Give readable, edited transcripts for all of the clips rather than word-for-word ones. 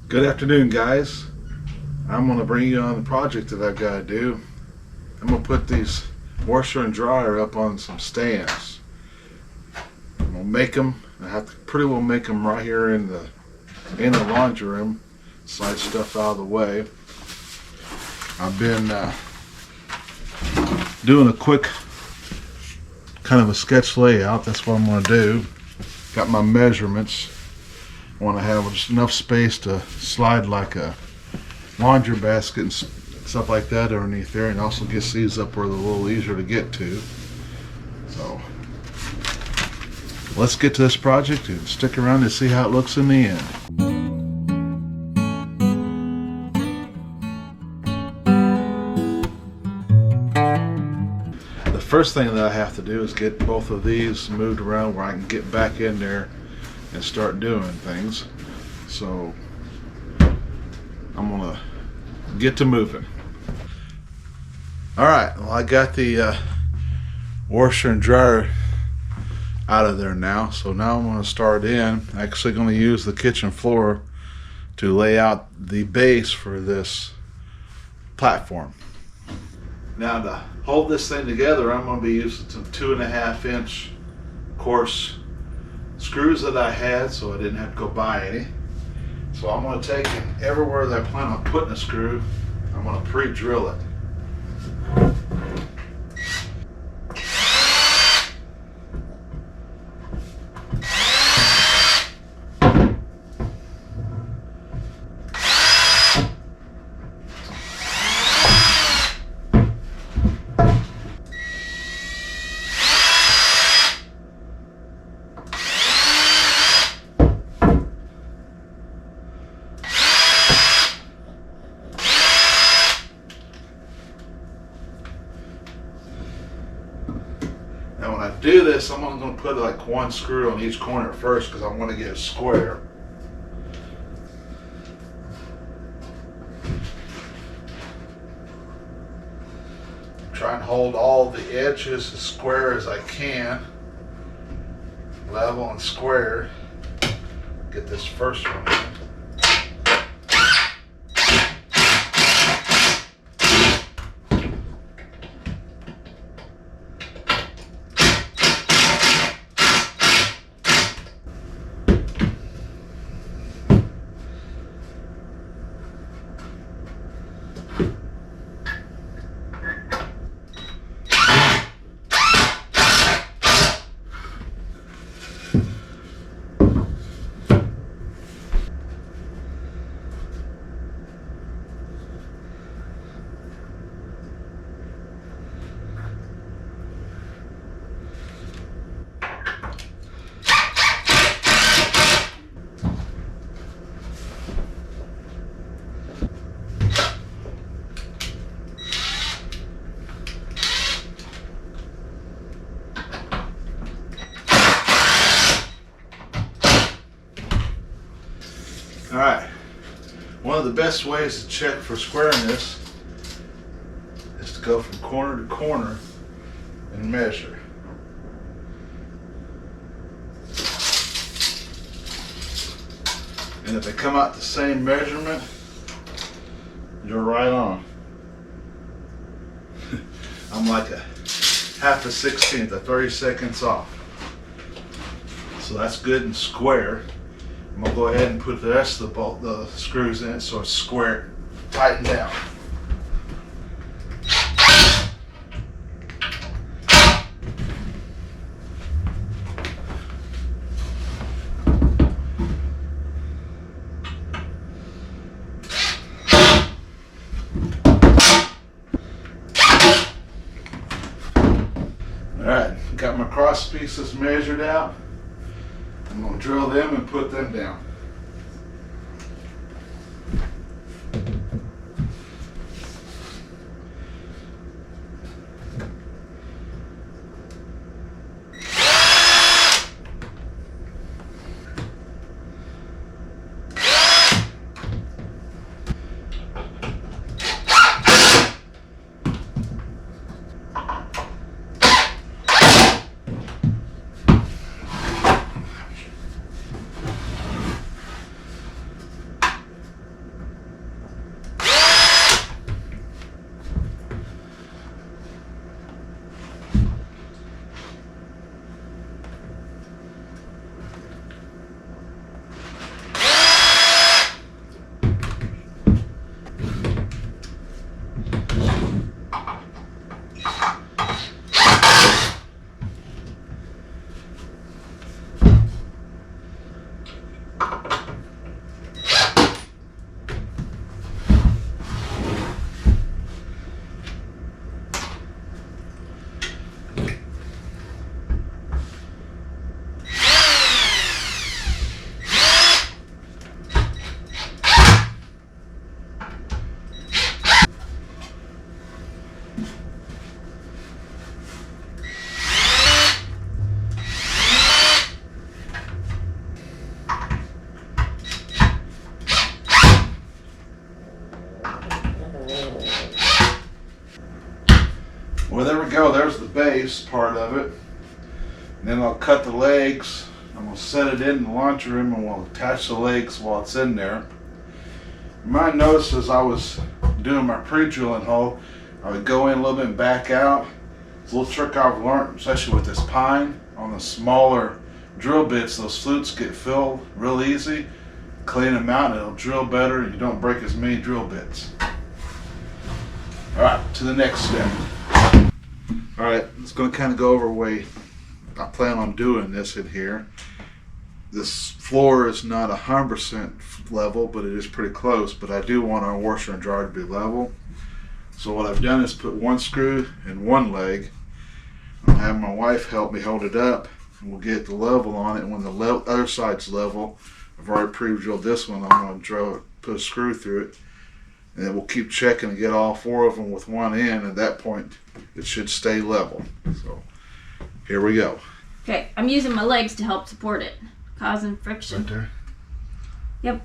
Good afternoon, guys. I'm going to bring you on the project that I've got to do. I'm going to put these washer and dryer up on some stands. I'm going to make them. I have to pretty well make them right here in the laundry room. Slide stuff out of the way. I've been doing a quick kind of a sketch layout. That's what I'm going to do. Got my measurements. I want to have just enough space to slide like a laundry basket and stuff like that underneath there, and also gets these up where they're a little easier to get to. So let's get to this project and stick around to see how it looks in the end. The first thing that I have to do is get both of these moved around where I can get back in there and start doing things. So I'm gonna get to moving. Alright, well, I got the washer and dryer out of there now, so now I'm going to start in. Actually going to use the kitchen floor to lay out the base for this platform. Now to hold this thing together, I'm going to be using some 2.5 inch coarse screws that I had, so I didn't have to go buy any. So I'm going to take it everywhere that I plan on putting a screw, I'm going to pre-drill it. Now when I do this, I'm only going to put like one screw on each corner first because I want to get it square. Try and hold all the edges as square as I can. Level and square. Get this first one in. Alright, one of the best ways to check for squareness is to go from corner to corner and measure. And if they come out the same measurement, you're right on. I'm like a 1/2 of 30 seconds off. So that's good and square. I'm going to go ahead and put the rest of the screws in it so it's square, tighten down. Alright, got my cross pieces measured out. I'm going to drill them and put them down. Well, there we go. There's the base part of it. And then I'll cut the legs. I'm going to set it in the laundry room and we'll attach the legs while it's in there. You might notice as I was doing my pre-drilling hole, I would go in a little bit and back out. It's a little trick I've learned, especially with this pine. On the smaller drill bits, those flutes get filled real easy. Clean them out and it'll drill better and you don't break as many drill bits. Alright, to the next step. Alright, it's going to kind of go over the way I plan on doing this in here. This floor is not 100% level, but it is pretty close, but I do want our washer and dryer to be level. So what I've done is put one screw in one leg. I'll have my wife help me hold it up and we'll get the level on it. And when the other side's level, I've already pre-drilled this one, I'm going to put a screw through it. And then we'll keep checking and get all four of them with one end. At that point, it should stay level. So here we go. Okay, I'm using my legs to help support it, causing friction. Right there? Yep.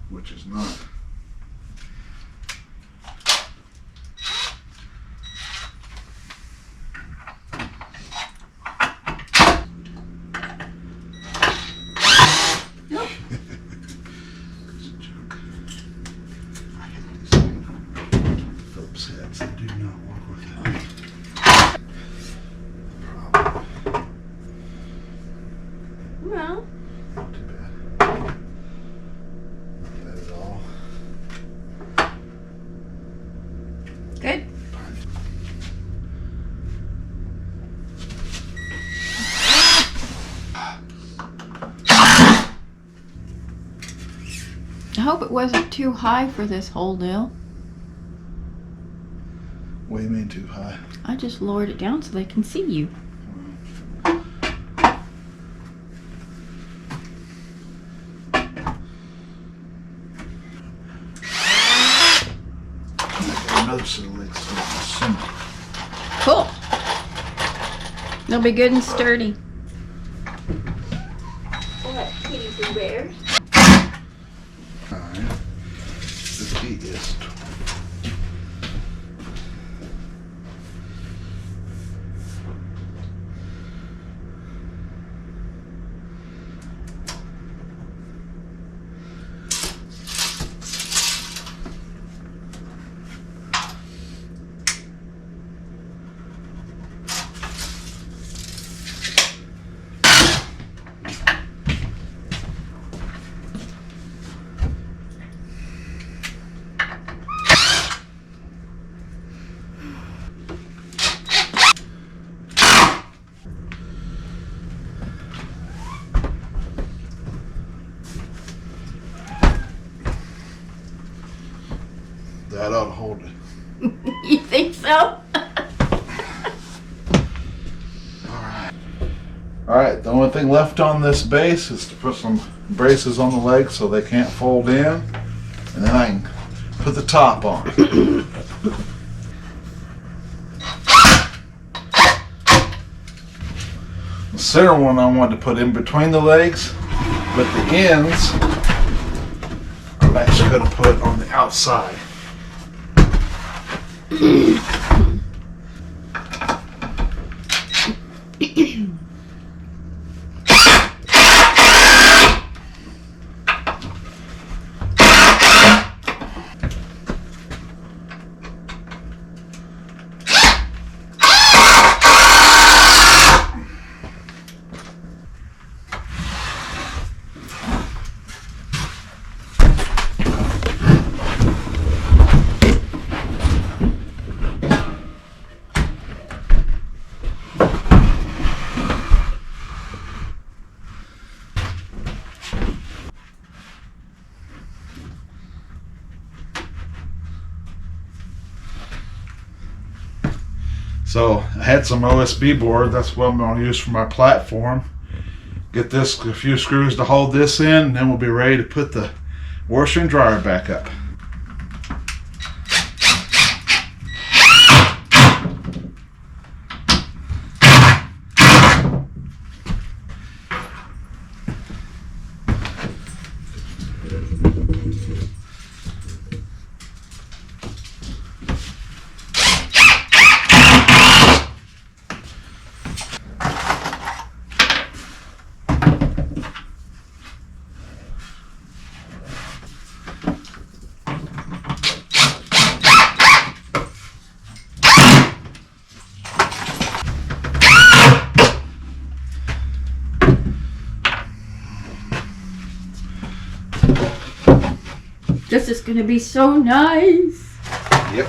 Which is not. Heads that do not work with that. Problem. Well, Not too bad. Not bad at all. good. I hope it wasn't too high for this whole deal. What do you mean too high? I just lowered it down so they can see you. Another set of legs. Cool. They'll be good and sturdy. What kitty Pooh bears? Alright. The key is that ought to hold it. You think so? Alright, the only thing left on this base is to put some braces on the legs so they can't fold in. And then I can put the top on. The center one I wanted to put in between the legs, but the ends I'm actually going to put on the outside. So I had some OSB board, that's what I'm going to use for my platform. Get this, a few screws to hold this in, and then we'll be ready to put the washer and dryer back up. This is gonna be so nice. Yep.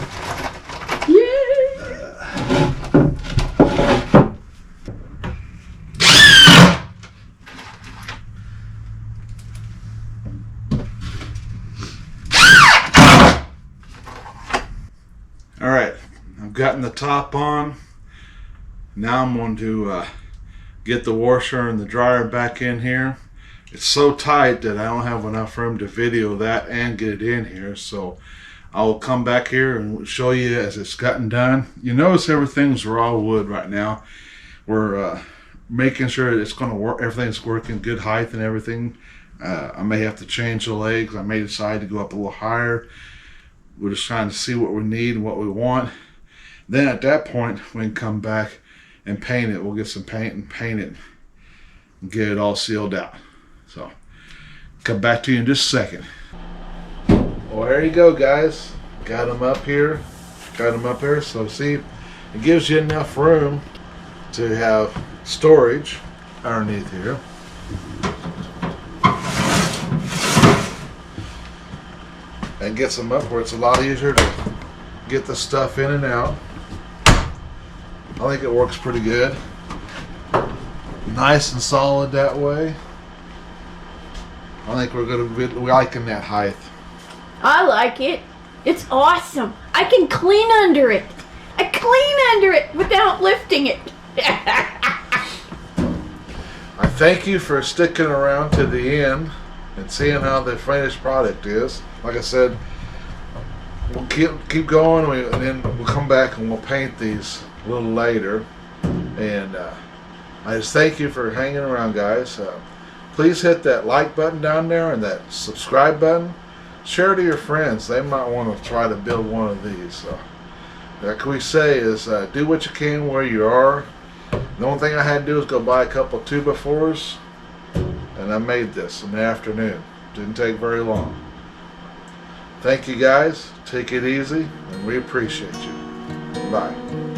Yay! All right, I've gotten the top on. Now I'm going to get the washer and the dryer back in here. It's so tight that I don't have enough room to video that and get it in here, so I'll come back here and show you as it's gotten done. You notice everything's raw wood right now. We're making sure it's going to work, everything's working good height and everything. I may have to change the legs. I may decide to go up a little higher. We're just trying to see what we need and what we want. Then at that point we can come back and paint it. We'll get some paint and paint it and get it all sealed out. So, come back to you in just a second. Well, there you go, guys. Got them up here. Got them up here. So, see, it gives you enough room to have storage underneath here. And gets them up where it's a lot easier to get the stuff in and out. I think it works pretty good. Nice and solid that way. I think we're going to be liking that height. I like it. It's awesome. I can clean under it. I clean under it without lifting it. I thank you for sticking around to the end and seeing how the finished product is. Like I said, we'll keep going, and then we'll come back and we'll paint these a little later. And I just thank you for hanging around, guys. Please hit that like button down there and that subscribe button. Share to your friends. They might want to try to build one of these. So, like we say, is do what you can where you are. The only thing I had to do is go buy a couple 2x4s, and I made this in the afternoon. Didn't take very long. Thank you, guys. Take it easy, and we appreciate you. Bye.